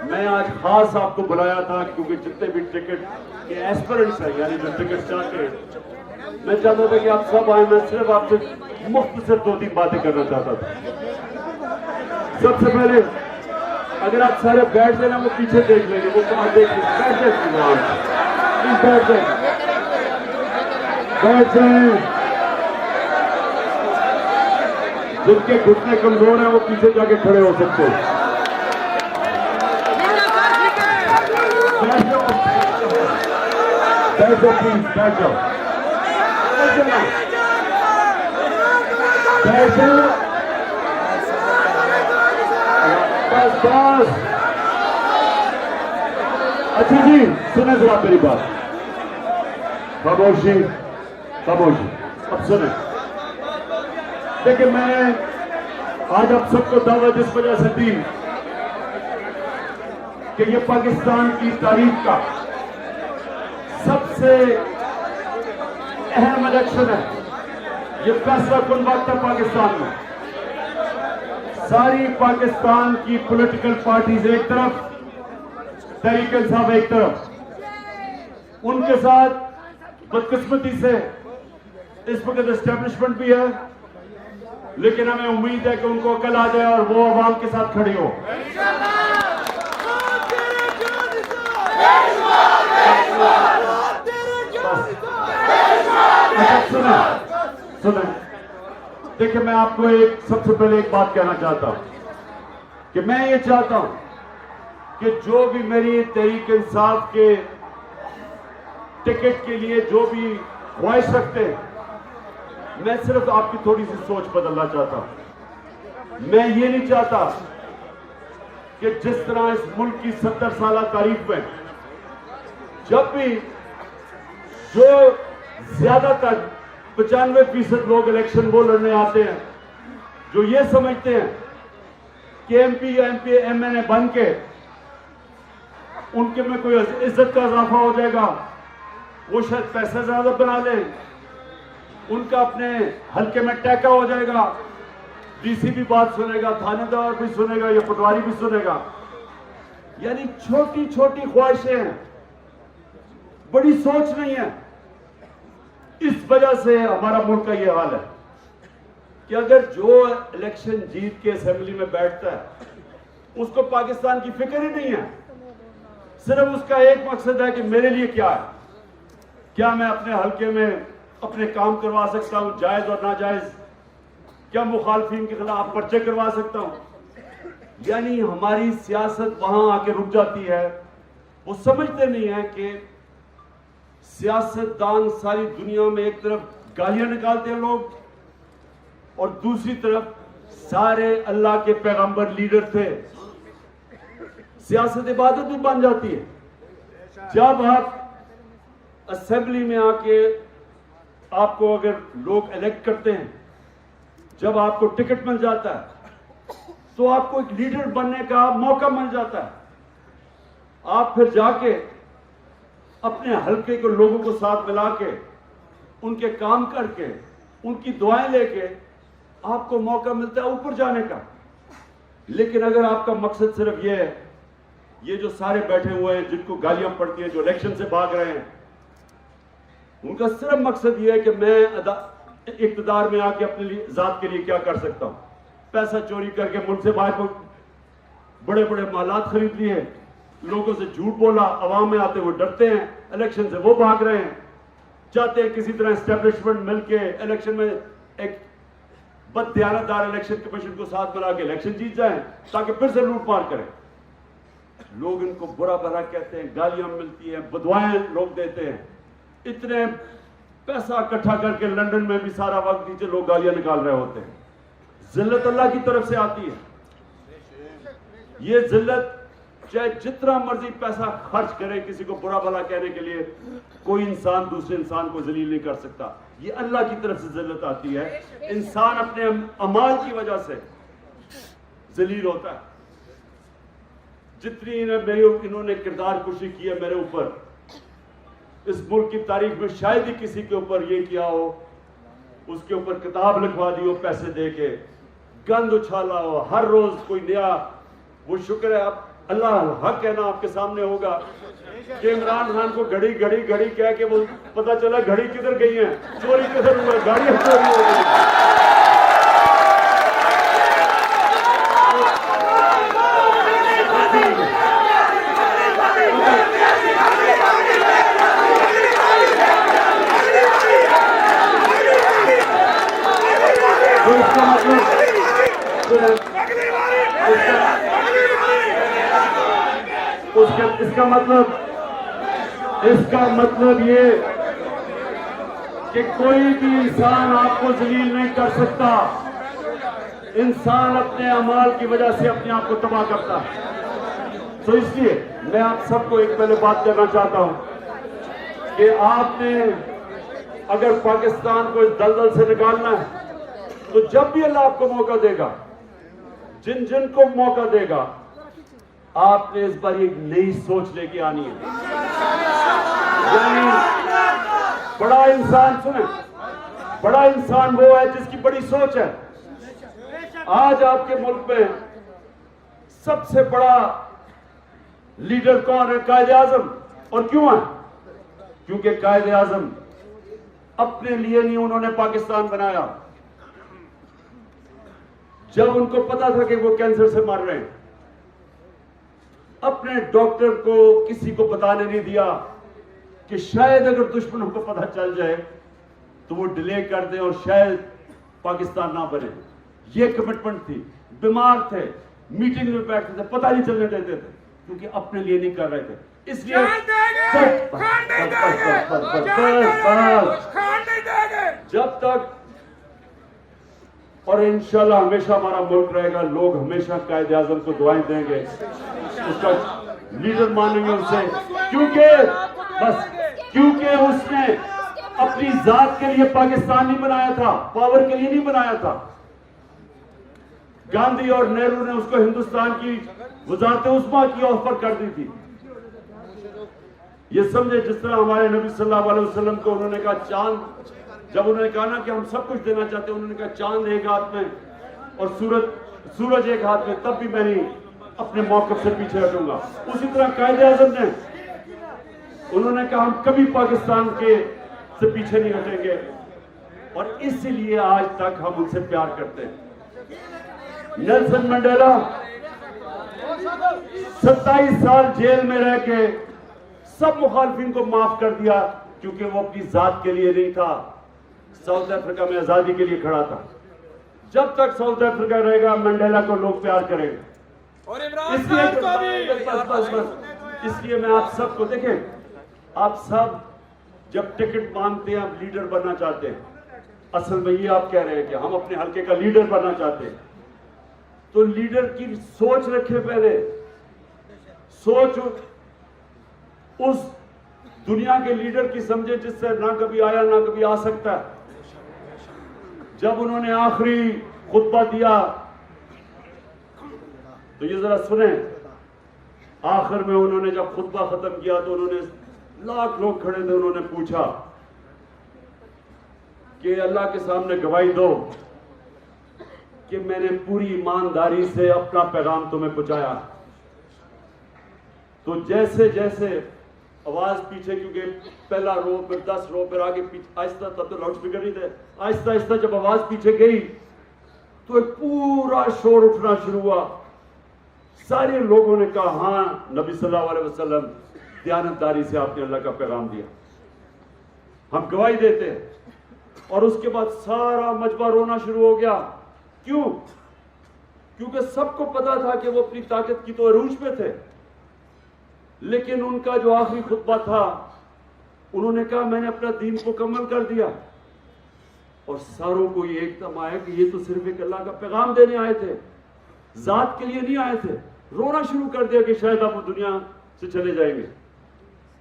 मैं आज खास आपको बुलाया था क्योंकि जितने भी टिकट के एस्पिरेंट्स हैं, यानी जो टिकट चाहते हैं, मैं चाहता था कि आप सब आए। मैं सिर्फ आपसे मुख्तसर 2-3 बातें करना चाहता था। सबसे पहले अगर आप सारे बैठ जाए ना, वो पीछे देख लेंगे, वो कहाँ देख लेंगे, बैठ जाए, प्लीज बैठ जाए, बैठ जाए। जिनके घुटने कमजोर हैं वो पीछे जाके खड़े हो सकते हैं। बैठ जाओ प्लीज, बैठ जाओ, बैठ जाओ, बस बस। अच्छा जी, सुने जरा मेरी बात, खामोशी खामोशी, अब सुने। देखिए, मैंने आज आप सबको दावत इस वजह से दी कि ये पाकिस्तान की तारीख का सबसे अहम इलेक्शन है। ये फैसला कुन वक्त है पाकिस्तान में। सारी पाकिस्तान की पॉलिटिकल पार्टीज एक तरफ, तहरीक इंसाफ एक तरफ, उनके साथ बदकिस्मती से इस वक्त एस्टेब्लिशमेंट भी है, लेकिन हमें उम्मीद है कि उनको अकल आ जाए और वो अवाम के साथ खड़ी हो। सुना सुना, देखिए, मैं आपको सबसे पहले एक बात कहना चाहता हूं कि मैं ये चाहता हूं कि जो भी मेरी तहरीक इंसाफ के टिकट के लिए जो भी ख्वाहिश रखते हैं, मैं सिर्फ आपकी थोड़ी सी सोच बदलना चाहता हूं। मैं ये नहीं चाहता कि जिस तरह इस मुल्क की 70 साल तारीख में जब भी जो ज्यादातर 95% लोग इलेक्शन वो लड़ने आते हैं, जो ये समझते हैं कि एमपी या एमएनए बन के उनके में कोई इज्जत का इजाफा हो जाएगा, वो शायद पैसा ज्यादा बना ले, उनका अपने हल्के में टैका हो जाएगा, डीसी भी बात सुनेगा, थानेदार भी सुनेगा, या पटवारी भी सुनेगा। यानी छोटी छोटी ख्वाहिशें हैं, बड़ी सोच नहीं है। इस वजह से हमारा मुल्क का यह हाल है कि अगर जो इलेक्शन जीत के असेंबली में बैठता है उसको पाकिस्तान की फिक्र ही नहीं है। सिर्फ उसका एक मकसद है कि मेरे लिए क्या है, क्या मैं अपने हल्के में अपने काम करवा सकता हूं, जायज और नाजायज, क्या मुखालफिन के खिलाफ पर्चे करवा सकता हूं। यानी हमारी सियासत वहां आके रुक जाती है। वो समझते नहीं है कि सियासतदान सारी दुनिया में एक तरफ गालियां निकालते हैं लोग, और दूसरी तरफ सारे अल्लाह के पैगंबर लीडर थे। सियासत इबादत भी बन जाती है। जब आप असेंबली में आके आपको अगर लोग इलेक्ट करते हैं, जब आपको टिकट मिल जाता है, तो आपको एक लीडर बनने का मौका मिल जाता है। आप फिर जाके अपने हल्के को लोगों को साथ मिला के, उनके काम करके, उनकी दुआएं लेके आपको मौका मिलता है ऊपर जाने का। लेकिन अगर आपका मकसद सिर्फ ये है, ये जो सारे बैठे हुए हैं जिनको गालियां पड़ती हैं, जो इलेक्शन से भाग रहे हैं, उनका सिर्फ मकसद ये है कि मैं इक्तदार में आके अपने लिए जात के लिए क्या कर सकता हूं। पैसा चोरी करके मुल्क से बाहर को बड़े बड़े मालात खरीद लिए, लोगों से झूठ बोला, अवाम में आते हुए डरते हैं, इलेक्शन से वो भाग रहे हैं, चाहते हैं किसी तरह एस्टेब्लिशमेंट मिलके इलेक्शन में एक बददियानतदार इलेक्शन कमीशन को साथ मिला के इलेक्शन जीत जाएं ताकि फिर से लूटमार करें। लोग इनको बुरा भला कहते हैं, गालियां मिलती हैं, बदवाएं लोग देते हैं। इतने पैसा इकट्ठा करके लंदन में भी सारा वक्त नीचे लोग गालियां निकाल रहे होते हैं। जिल्लत अल्लाह की तरफ से आती है। ये जिल्लत चाहे जितना मर्जी पैसा खर्च करे किसी को बुरा भला कहने के लिए, कोई इंसान दूसरे इंसान को जलील नहीं कर सकता। ये अल्लाह की तरफ से जिल्लत आती है। इंसान अपने अमाल की वजह से जलील होता है। जितनी इन्होंने किरदार कुशी की है मेरे ऊपर, इस मुल्क की तारीख में शायद ही किसी के ऊपर ये किया हो, उसके ऊपर किताब लिखवा दी हो पैसे दे के, गंद उछाला हो, हर रोज कोई नया वो शुक्र है आप अल्लाह हक है ना आपके सामने होगा कि इमरान खान को घड़ी घड़ी घड़ी कह के वो पता चला घड़ी किधर गई है, चोरी किधर हुआ, गाड़ियां चोरी हो गई। तो इसका मतलब ये कि कोई भी इंसान आपको जलील नहीं कर सकता। इंसान अपने अमाल की वजह से अपने आप को तबाह करता है। तो इसलिए मैं आप सबको एक पहले बात करना चाहता हूं कि आपने अगर पाकिस्तान को इस दलदल से निकालना है तो जब भी अल्लाह आपको मौका देगा, जिन जिन को मौका देगा, आपने इस बार एक नई सोच लेके आनी है। यानी बड़ा इंसान, सुने, बड़ा इंसान वो है जिसकी बड़ी सोच है। आज आपके मुल्क में सबसे बड़ा लीडर कौन है? कायदे आजम। और क्यों है? क्योंकि कायदे आजम अपने लिए नहीं उन्होंने पाकिस्तान बनाया। जब उनको पता था कि वो कैंसर से मर रहे हैं, अपने डॉक्टर को किसी को बताने नहीं दिया कि शायद अगर दुश्मनों को पता चल जाए तो वो डिले कर दें और शायद पाकिस्तान ना बने। ये कमिटमेंट थी। बीमार थे, मीटिंग में बैठते थे, पता नहीं चलने देते थे, क्योंकि अपने लिए नहीं कर रहे थे। इसलिए जब तक, और इंशाल्लाह हमेशा हमारा मुल्क रहेगा, लोग हमेशा कायदे आजम को दुआएं देंगे, उसका लीडर मानेंगे उसे, क्योंकि उसने अपनी जात के लिए पाकिस्तान नहीं बनाया था, पावर के लिए नहीं बनाया था। गांधी और नेहरू ने उसको हिंदुस्तान की वजारत उस्मा की ऑफर कर दी थी। ये समझे जिस तरह हमारे नबी सल्लल्लाहु अलैहि वसल्लम को उन्होंने कहा चांद, जब उन्होंने कहा ना कि हम सब कुछ देना चाहते हैं, उन्होंने कहा चांद एक हाथ में और सूरज एक हाथ में, तब भी मैं नहीं अपने मौक़िफ़ से पीछे हटूंगा। उसी तरह कायदे आज़म ने, उन्होंने कहा हम कभी पाकिस्तान के से पीछे नहीं हटेंगे, और इसीलिए आज तक हम उनसे प्यार करते हैं। नेल्सन मंडेला 27 साल जेल में रह के सब मुखालफिन को माफ कर दिया, क्योंकि वो अपनी जात के लिए नहीं था, साउथ अफ्रीका में आजादी के लिए खड़ा था। जब तक साउथ अफ्रीका रहेगा, मंडेला को लोग प्यार करेंगे। और इमरान खान को भी। इसलिए मैं आप सबको, देखें, आप सब जब टिकट मांगते हैं, आप लीडर बनना चाहते हैं, असल में ये आप कह रहे हैं कि हम अपने हल्के का लीडर बनना चाहते हैं, तो लीडर की सोच रखें। पहले सोच उस दुनिया के लीडर की समझे जिससे ना कभी आया ना कभी आ सकता। जब उन्होंने आखिरी खुतबा दिया तो ये जरा सुने, आखिर में उन्होंने जब खुतबा खत्म किया तो उन्होंने, लाख लोग खड़े थे, उन्होंने पूछा कि अल्लाह के सामने गवाही दो कि मैंने पूरी ईमानदारी से अपना पैगाम तुम्हें पहुंचाया। तो जैसे जैसे आवाज पीछे, क्योंकि पहला रो, फिर 10 रो, फिर आगे पीछे, आहिस्ता, तब तो लाउड स्पीकर नहीं थे, आहिस्ता आहिस्ता जब आवाज पीछे गई तो एक पूरा शोर उठना शुरू हुआ। सारे लोगों ने कहा, हाँ नबी सल्लल्लाहु अलैहि वसल्लम, दयानतदारी से आपने अल्लाह का पैगाम दिया, हम गवाही देते हैं। और उसके बाद सारा मजमा रोना शुरू हो गया। क्यों? क्योंकि सबको पता था कि वो अपनी ताकत की तो अरूज पे थे, लेकिन उनका जो आखिरी खुतबा था, उन्होंने कहा मैंने अपना दीन मुकम्मल कर दिया। और सारों को ये एकदम आया कि ये तो सिर्फ एक अल्लाह का पैगाम देने आए थे, जात के लिए नहीं आए थे। रोना शुरू कर दिया कि शायद आप दुनिया से चले जाएंगे।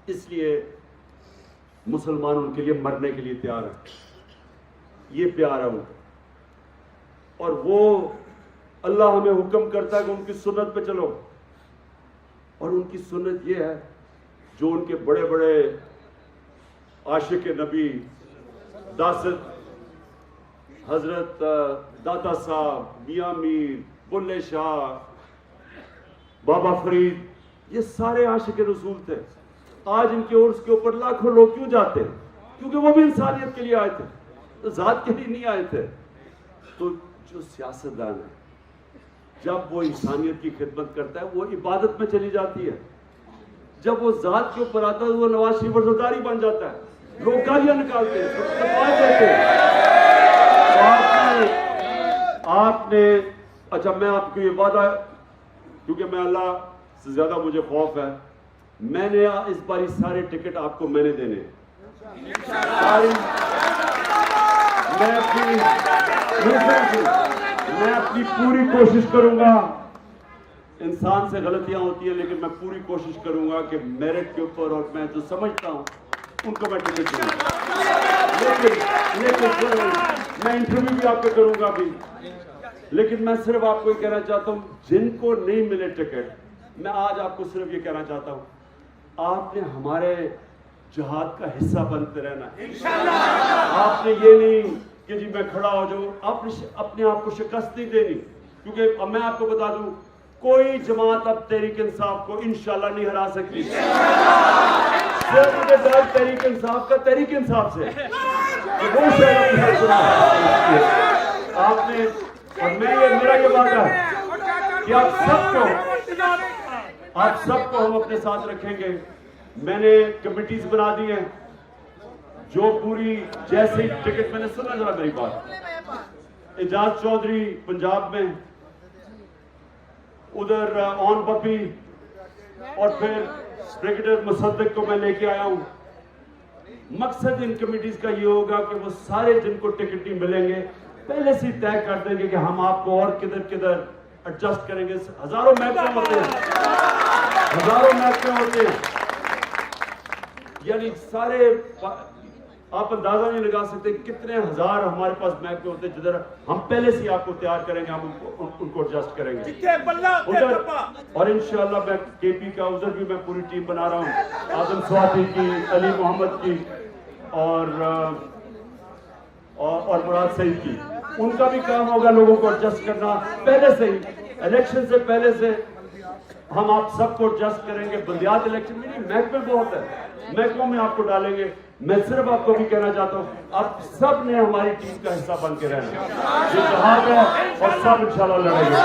इसलिए मुसलमान उनके लिए मरने के लिए तैयार है। ये प्यार है उनका, और वो अल्लाह हमें हुक्म करता है कि उनकी सुन्नत पे चलो। और उनकी सुन्नत ये है, जो उनके बड़े बड़े आशिक नबी दासत हजरत दाता साहब, मियां मीर, बुल्ले शाह, बाबा फरीद, ये सारे आशिक रसूल थे। आज इनके उर्स के ऊपर लाखों लोग क्यों जाते हैं? क्योंकि वो भी इंसानियत के लिए आए थे, तो जात के लिए नहीं आए थे। तो जो सियासतदान है, जब वो इंसानियत की खिदमत करता है, वो इबादत में चली जाती है। जब वो जात के ऊपर आता है, वो नवाज शरीफ वफादारी बन जाता है, लोग गालियां निकालते हैं, देते हैं। तो आपने अच्छा, मैं आपको ये वादा, क्योंकि मैं अल्लाह से ज्यादा मुझे खौफ है, मैंने इस बार सारे टिकट आपको मैंने देने हैं। मैं अपनी पूरी कोशिश करूंगा। इंसान से गलतियां होती है, लेकिन मैं पूरी कोशिश करूंगा कि मेरिट के ऊपर और मैं जो समझता हूं उनको मैं टिकट दूंगा। लेकिन मैं इंटरव्यू भी आपको करूंगा अभी, लेकिन मैं सिर्फ आपको ये कहना चाहता हूं, जिनको नहीं मिले टिकट, मैं आज आपको सिर्फ ये कहना चाहता हूं, आपने हमारे जिहाद का हिस्सा बनते रहना है। आपने ये नहीं कि जी मैं खड़ा हो जाऊं, आपने अपने आप को शिकस्त नहीं देनी। क्योंकि अब मैं आपको बता दूं, कोई जमात अब तहरीक इंसाफ को इंशाल्लाह नहीं हरा सकती। सिर्फ मुझे डर तहरीक इंसाफ का, तहरीक इंसाफ से वो आपने, और मैं ये, मेरा ये वादा है कि आप सबको हम अपने साथ रखेंगे। मैंने कमिटीज बना दी हैं, जो पूरी, जैसे टिकट, मैंने सुना जरा मेरी बात, एजाज चौधरी पंजाब में, उधर ऑन पपी, और फिर ब्रिगेडियर मुसद्दिक को मैं लेके आया हूं। मकसद इन कमिटीज का ये होगा कि वो सारे जिनको टिकट नहीं मिलेंगे, पहले से तय कर देंगे कि हम आपको और किधर किधर एडजस्ट करेंगे। हजारों महकमे होते हैं, हजारों महकमे होते हैं, यानी सारे, आप अंदाजा नहीं लगा सकते कितने हजार हमारे पास महकमे होते हैं, जिधर हम पहले से आपको तैयार करेंगे, हम उनको एडजस्ट करेंगे। और इंशाल्लाह मैं केपी का, उधर भी मैं पूरी टीम बना रहा हूँ, आजम स्वाति की, अली मोहम्मद की, और मुराद सईद की। उनका भी काम होगा लोगों को एडजस्ट करना। पहले से ही, इलेक्शन से पहले से हम आप सबको एडजस्ट करेंगे। बंदियात इलेक्शन में नहीं, महकमे बहुत है, महकमों में आपको डालेंगे। मैं सिर्फ आपको भी कहना चाहता हूँ, आप सब ने हमारी टीम का हिस्सा बन के रहना। ये जहाज है और सब इंशाल्लाह लड़ेंगे।